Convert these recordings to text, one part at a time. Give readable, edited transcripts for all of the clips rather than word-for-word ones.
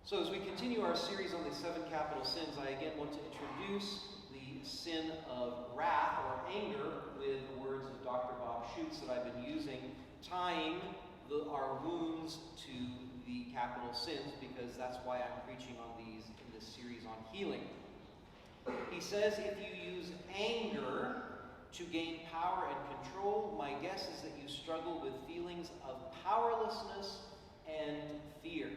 So as we continue our series on the 7 capital sins, I again want to introduce the sin of wrath or anger with the words of Dr. Bob Schuchts that I've been using, tying our wounds to the capital sins, because that's why I'm preaching on these in this series on healing. He says if you use anger to gain power and control, my guess is that you struggle with feelings of powerlessness and fear.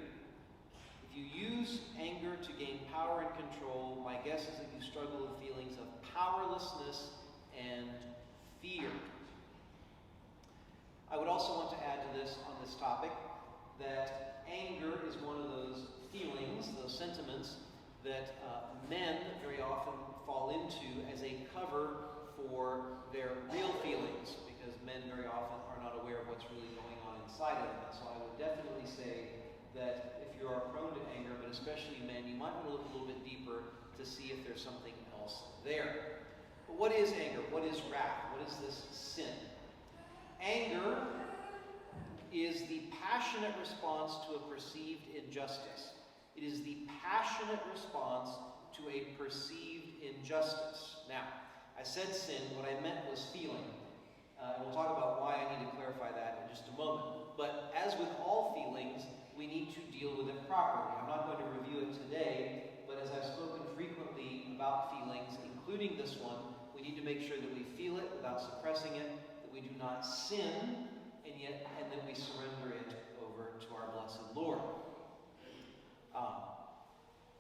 If you use anger to gain power and control, my guess is that you struggle with feelings of powerlessness and fear. I would also want to add to this on this topic that anger is one of those feelings, those sentiments, that men very often fall into as a cover for their real feelings, because men very often are not aware of what's really going on inside of them. And so I would definitely say that if you are prone to anger, but especially men, you might want to look a little bit deeper to see if there's something else there. But what is anger? What is wrath? What is this sin? Anger is the passionate response to a perceived injustice. It is the passionate response to a perceived injustice. Now, I said sin, what I meant was feeling. And we'll talk about why I need to clarify that in just a moment. But as with all feelings, we need to deal with it properly. I'm not going to review it today, but as I've spoken frequently about feelings, including this one, we need to make sure that we feel it without suppressing it, that we do not sin, and that we surrender it over to our blessed Lord.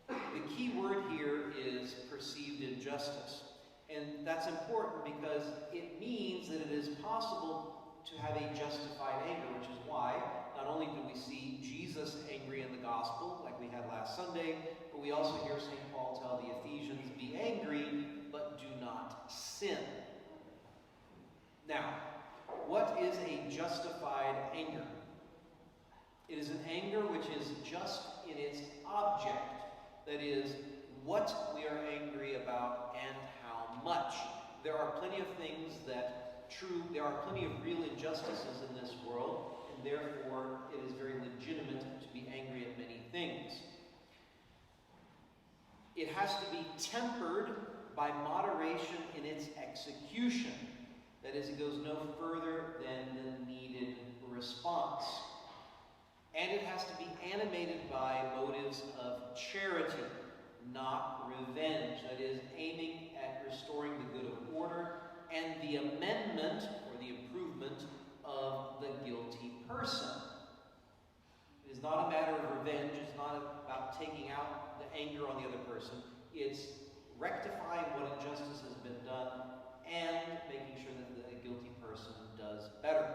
The key word here is perceived injustice. And that's important because it means that it is possible to have a justified anger, which is why not only do we see Jesus angry in the gospel, like we had last Sunday, but we also hear St. Paul tell the Ephesians, be angry, but do not sin. Now, what is a justified anger? It is an anger which is just in its object, that is, what we are angry about and how much. There are plenty of things there are plenty of real injustices in this world, and therefore it is very legitimate to be angry at many things. It has to be tempered by moderation in its execution. That is, it goes no further than the needed response. And it has to be animated by motives of charity, not revenge. That is, aiming at restoring the good of order and the amendment or the improvement of the guilty person. It is not a matter of revenge. It's not about taking out the anger on the other person. It's rectifying what injustice has been done and making sure that the guilty person does better.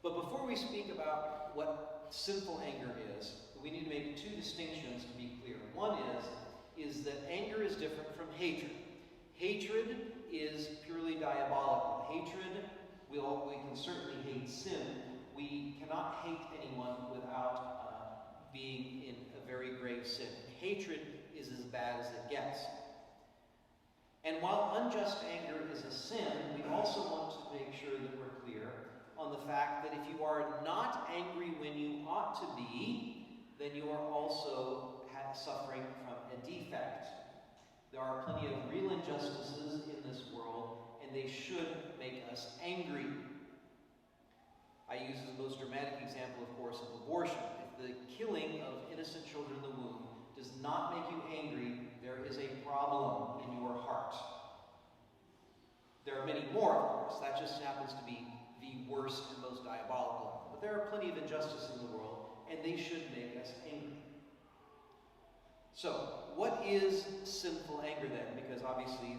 But before we speak about what sinful anger is, we need to make two distinctions to be clear. One is that anger is different from hatred. Hatred is purely diabolical. Hatred, we can certainly hate sin. We cannot hate anyone without being in a very grave sin. Hatred is as bad as it gets. And while unjust anger is a sin, we also want to make sure that we're clear on the fact that if you are not angry when you ought to be, then you are also suffering from a defect. There are plenty of real injustices in this world, and they should make us angry. I use the most dramatic example, of course, of abortion. If the killing of innocent children in the womb does not make you angry, there is a problem in your heart. There are many more, of course. That just happens to be the worst and most diabolical. But there are plenty of injustice in the world, and they should make us angry. So, what is sinful anger then? Because obviously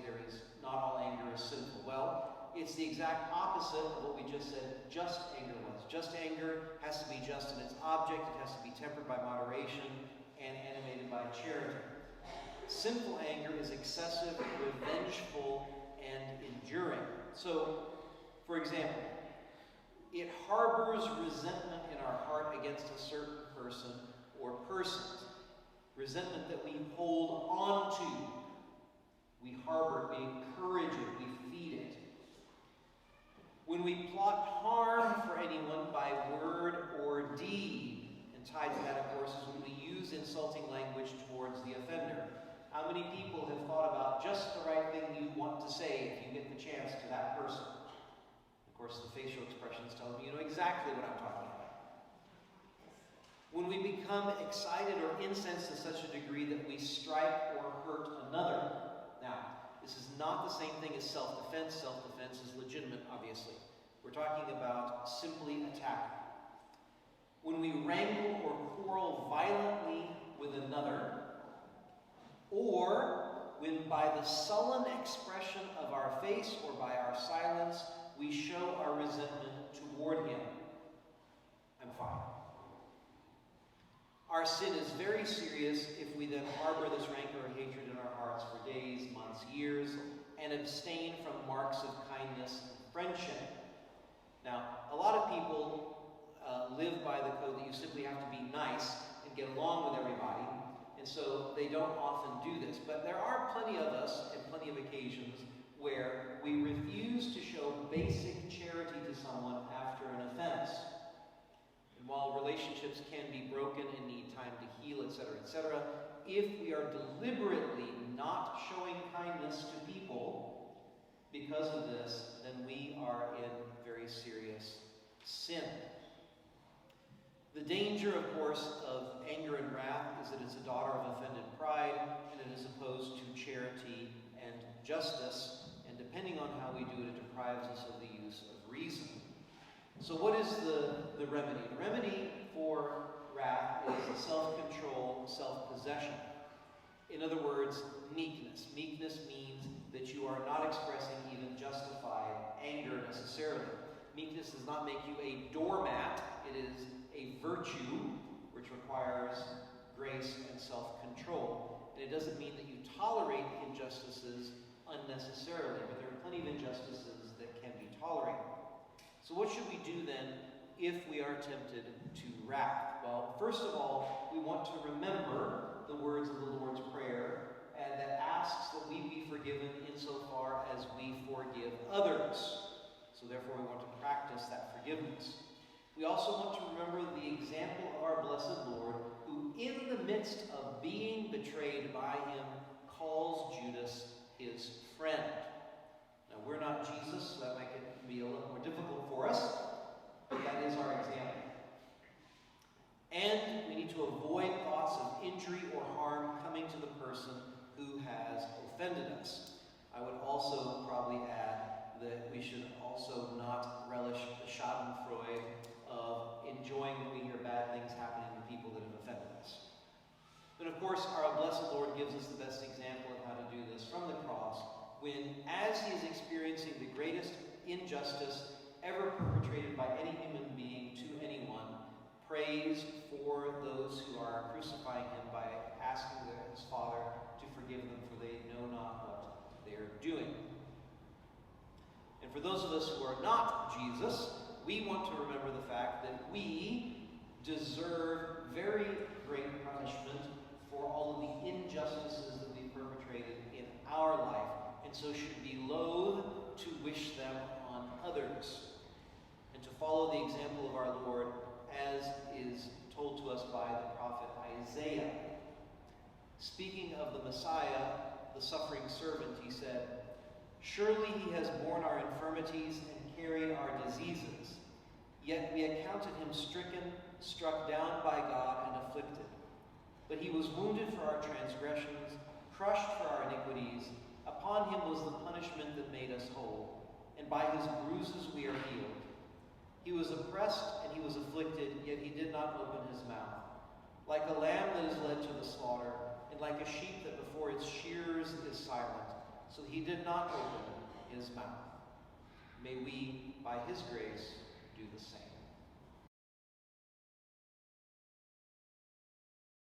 not all anger is sinful. Well, it's the exact opposite of what we just said just anger was. Just anger has to be just in its object. It has to be tempered by moderation and animated by charity. Sinful anger is excessive, revengeful, and enduring. So, for example, it harbors resentment in our heart against a certain person or persons. Resentment that we hold on to. We harbor it, we encourage it, we feed it. When we plot harm for anyone by word or deed, and tied to that course, the facial expressions tell me you know exactly what I'm talking about. When we become excited or incensed to such a degree that we strike or hurt another. Now, this is not the same thing as self-defense. Self-defense is legitimate, obviously. We're talking about simply attacking. When we wrangle or quarrel violently with another, or when by the sullen expression of our face or by our silence we show our resentment toward him, I'm fine. Our sin is very serious if we then harbor this rancor or hatred in our hearts for days, months, years, and abstain from marks of kindness and friendship. Now, a lot of people live by the code that you simply have to be nice and get along with everybody, and so they don't often do this. But there are plenty of us and plenty of occasions where we refuse to show basic charity to someone after an offense. And while relationships can be broken and need time to heal, etc., if we are deliberately not showing kindness to people because of this, then we are in very serious sin. The danger, of course, of anger and wrath is that it's a daughter of offended pride, and it is opposed to charity and justice, and depending on how we do it, it deprives us of the use of reason. So what is the remedy? The remedy for wrath is self-control, self-possession. In other words, meekness. Meekness means that you are not expressing even justified anger necessarily. Meekness does not make you a doormat. It is a virtue which requires grace and self-control. And it doesn't mean that you tolerate injustices unnecessarily, but there are plenty of injustices that can be tolerated. So what should we do then if we are tempted to wrath? Well, first of all, we want to remember the words of the Lord's Prayer, and that asks that we be forgiven insofar as we forgive others. So therefore, we want to practice that forgiveness. We also want to remember the example of our blessed Lord, who in the midst of being betrayed by him, calls Judas his friend. Now, we're not Jesus, so that might be a little more difficult for us, but that is our example. And we need to avoid thoughts of injury or harm coming to the person who has offended us. I would also probably add that we should also not relish the schadenfreude of enjoying when we hear bad things happening to people that have offended us. But of course, our blessed Lord gives us the best example of how to do this from the cross, when, as he is experiencing the greatest injustice ever perpetrated by any human being to anyone, prays for those who are crucifying him by asking his Father to forgive them, for they know not what they are doing. And for those of us who are not Jesus, we want to remember the fact that we deserve very great punishment for all of the injustices that we've perpetrated in our life, and so should be loath to wish them on others, and to follow the example of our Lord as is told to us by the prophet Isaiah. Speaking of the Messiah, the suffering servant, he said, "Surely he has borne our infirmities and carried our diseases. Yet we accounted him stricken, struck down by God, and afflicted. But he was wounded for our transgressions, crushed for our iniquities. Upon him was the punishment that made us whole, and by his bruises we are healed. He was oppressed and he was afflicted, yet he did not open his mouth. Like a lamb that is led to the slaughter, and like a sheep that before its shearers is silent, so he did not open his mouth. May we, by his grace, do the same."